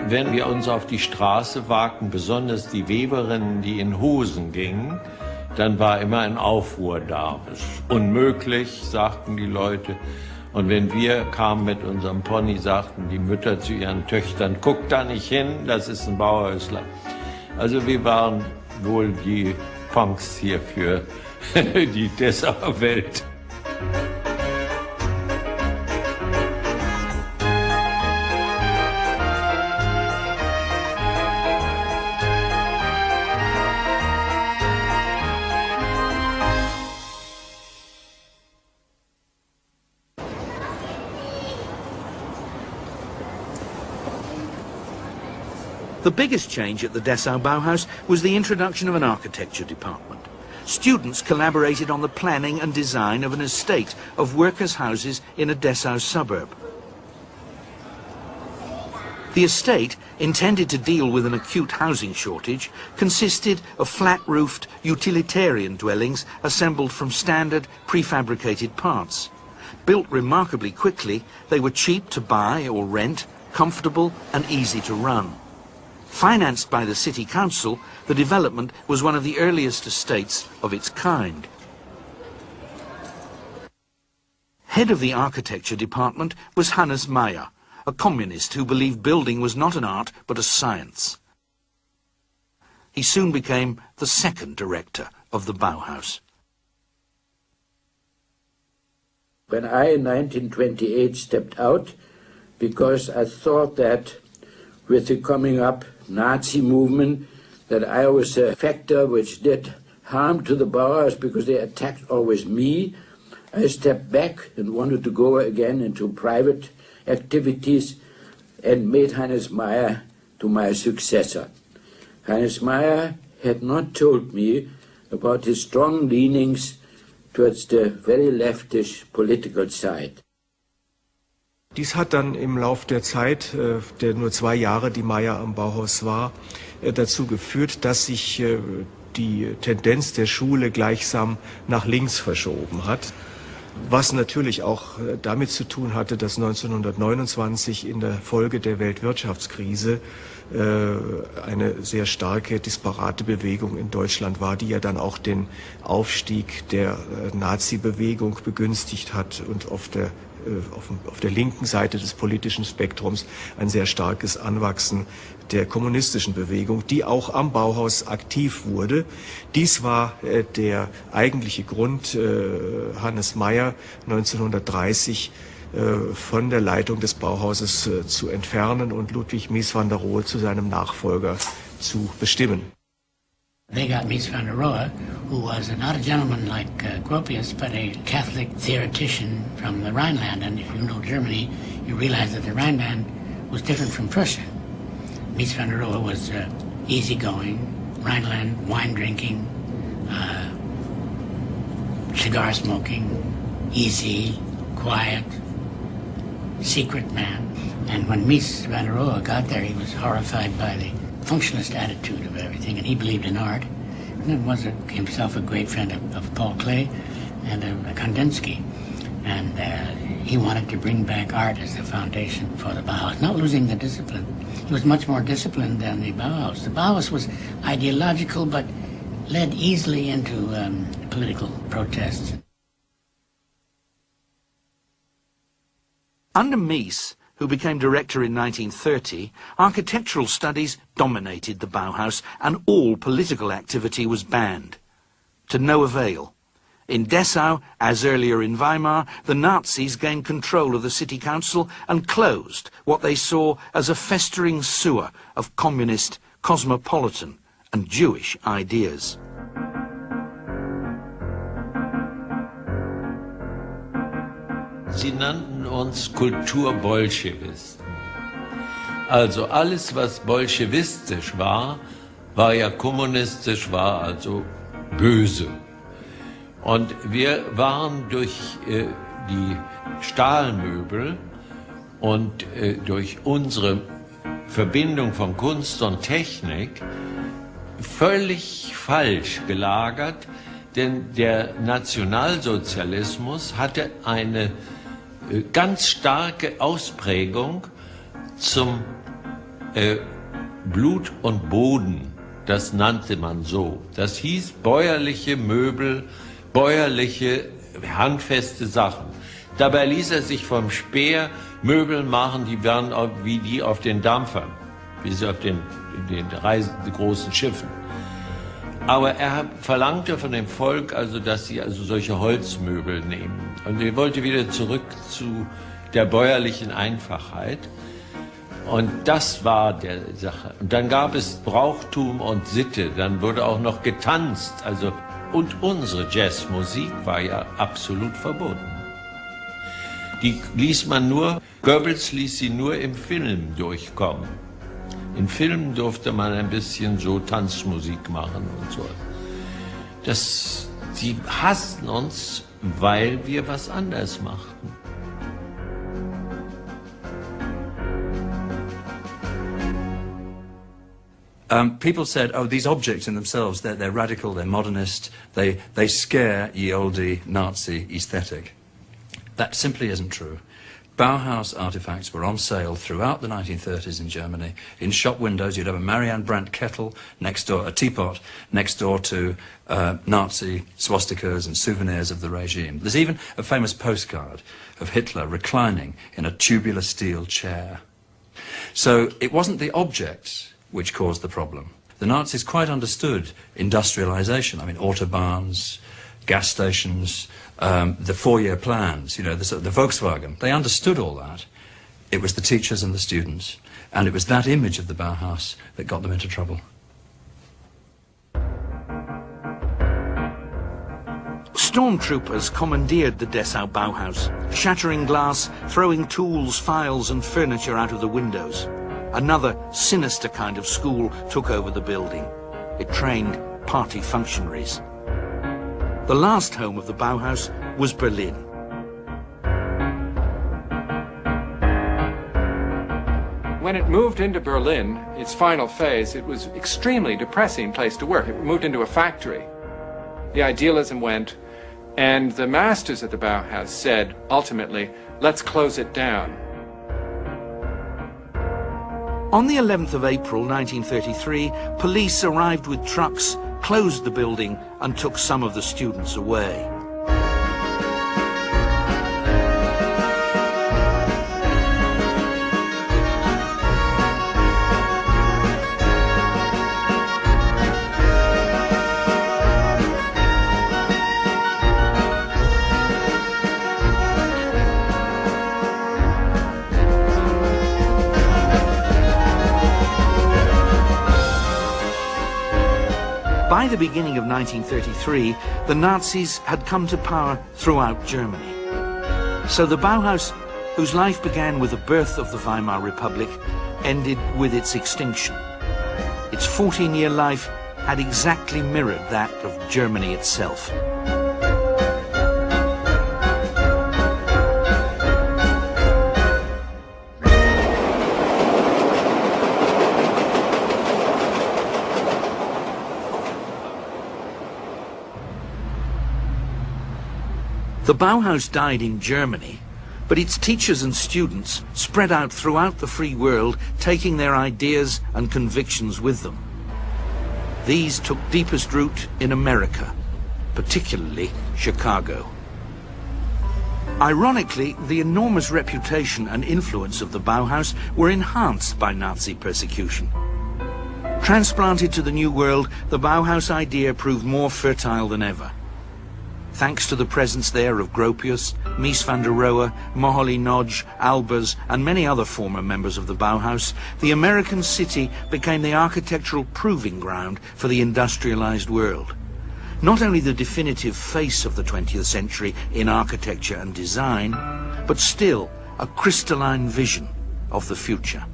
wenn wir uns auf die Straße wagten, besonders die Weberinnen, die in Hosen gingen, dann war immer ein Aufruhr da. Das ist unmöglich, sagten die Leute. Und wenn wir kamen mit unserem Pony, sagten die Mütter zu ihren Töchtern, guck da nicht hin, das ist ein Bauhäusler. Also wir waren wohl die Punks hier für die Dessauer Welt. The biggest change at the Dessau Bauhaus was the introduction of an architecture department. Students collaborated on the planning and design of an estate of workers' houses in a Dessau suburb. The estate, intended to deal with an acute housing shortage, consisted of flat-roofed utilitarian dwellings assembled from standard prefabricated parts. Built remarkably quickly, they were cheap to buy or rent, comfortable and easy to run. Financed by the city council, the development was one of the earliest estates of its kind. Head of the architecture department was Hannes Meyer, a communist who believed building was not an art but a science. He soon became the second director of the Bauhaus. When I in 1928 stepped out, because I thought that with the coming up Nazi movement, that I was a factor which did harm to the Bauhaus because they attacked always me. I stepped back and wanted to go again into private activities and made Hannes Meyer to my successor. Hannes Meyer had not told me about his strong leanings towards the very leftish political side. Dies hat dann im Lauf der Zeit, der nur 2 Jahre, die Meyer am Bauhaus war, dazu geführt, dass sich die Tendenz der Schule gleichsam nach links verschoben hat. Was natürlich auch damit zu tun hatte, dass 1929 in der Folge der Weltwirtschaftskrise eine sehr starke, disparate Bewegung in Deutschland war, die ja dann auch den Aufstieg der Nazi-Bewegung begünstigt hat und auf der linken Seite des politischen Spektrums ein sehr starkes Anwachsen der kommunistischen Bewegung, die auch am Bauhaus aktiv wurde. Dies war der eigentliche Grund, Hannes Meyer 1930 von der Leitung des Bauhauses zu entfernen und Ludwig Mies van der Rohe zu seinem Nachfolger zu bestimmen. They got Mies van der Rohe, who was not a gentleman like Gropius, but a Catholic theoretician from the Rhineland. And if you know Germany, you realize that the Rhineland was different from Prussia. Mies van der Rohe was easygoing, Rhineland, wine drinking, cigar smoking, easy, quiet, secret man. And when Mies van der Rohe got there, he was horrified by the functionalist attitude of everything, and he believed in art. And then was himself a great friend of Paul Klee and of Kandinsky. And he wanted to bring back art as the foundation for the Bauhaus, not losing the discipline. He was much more disciplined than the Bauhaus. The Bauhaus was ideological, but led easily into political protests. Under Mies, who became director in 1930, architectural studies dominated the Bauhaus and all political activity was banned. To no avail. In Dessau, as earlier in Weimar, the Nazis gained control of the city council and closed what they saw as a festering sewer of communist, cosmopolitan and Jewish ideas. Sie nannten uns Kulturbolschewisten. Also alles, was bolschewistisch war, war ja kommunistisch, war also böse. Und wir waren durch die Stahlmöbel und durch unsere Verbindung von Kunst und Technik völlig falsch gelagert, denn der Nationalsozialismus hatte eine ganz starke Ausprägung zum Blut und Boden, das nannte man so. Das hieß bäuerliche Möbel, bäuerliche, handfeste Sachen. Dabei ließ er sich vom Speer Möbel machen, die waren wie die auf den Dampfern, wie sie auf den großen Schiffen. Aber er verlangte von dem Volk also, dass sie also solche Holzmöbel nehmen. Und er wollte wieder zurück zu der bäuerlichen Einfachheit. Und das war der Sache. Und dann gab es Brauchtum und Sitte. Dann wurde auch noch getanzt. Also, und unsere Jazzmusik war ja absolut verboten. Die ließ man nur, Goebbels ließ sie nur im Film durchkommen. In Filmen durfte man ein bisschen so Tanzmusik machen und so. Die hassten uns, weil wir was anders machten. People said, oh, these objects in themselves, they're radical, they're modernist, they scare ye olde Nazi aesthetic. That simply isn't true. Bauhaus artifacts were on sale throughout the 1930s in Germany. In shop windows, you'd have a Marianne Brandt kettle next door, a teapot next door to Nazi swastikas and souvenirs of the regime. There's even a famous postcard of Hitler reclining in a tubular steel chair. So it wasn't the objects which caused the problem. The Nazis quite understood industrialization. I mean, autobahns, gas stations, the four-year plans, you know, the Volkswagen. They understood all that. It was the teachers and the students, and it was that image of the Bauhaus that got them into trouble. Stormtroopers commandeered the Dessau Bauhaus, shattering glass, throwing tools, files and furniture out of the windows. Another sinister kind of school took over the building. It trained party functionaries. The last home of the Bauhaus was Berlin. When it moved into Berlin, its final phase, it was an extremely depressing place to work. It moved into a factory. The idealism went, and the masters at the Bauhaus said, ultimately, let's close it down. On the 11th of April 1933, police arrived with trucks, closed the building and took some of the students away. By the beginning of 1933, the Nazis had come to power throughout Germany. So the Bauhaus, whose life began with the birth of the Weimar Republic, ended with its extinction. Its 14-year life had exactly mirrored that of Germany itself. The Bauhaus died in Germany, but its teachers and students spread out throughout the free world, taking their ideas and convictions with them. These took deepest root in America, particularly Chicago. Ironically, the enormous reputation and influence of the Bauhaus were enhanced by Nazi persecution. Transplanted to the New World, the Bauhaus idea proved more fertile than ever. Thanks to the presence there of Gropius, Mies van der Rohe, Moholy Nagy, Albers and many other former members of the Bauhaus, the American city became the architectural proving ground for the industrialized world. Not only the definitive face of the 20th century in architecture and design, but still a crystalline vision of the future.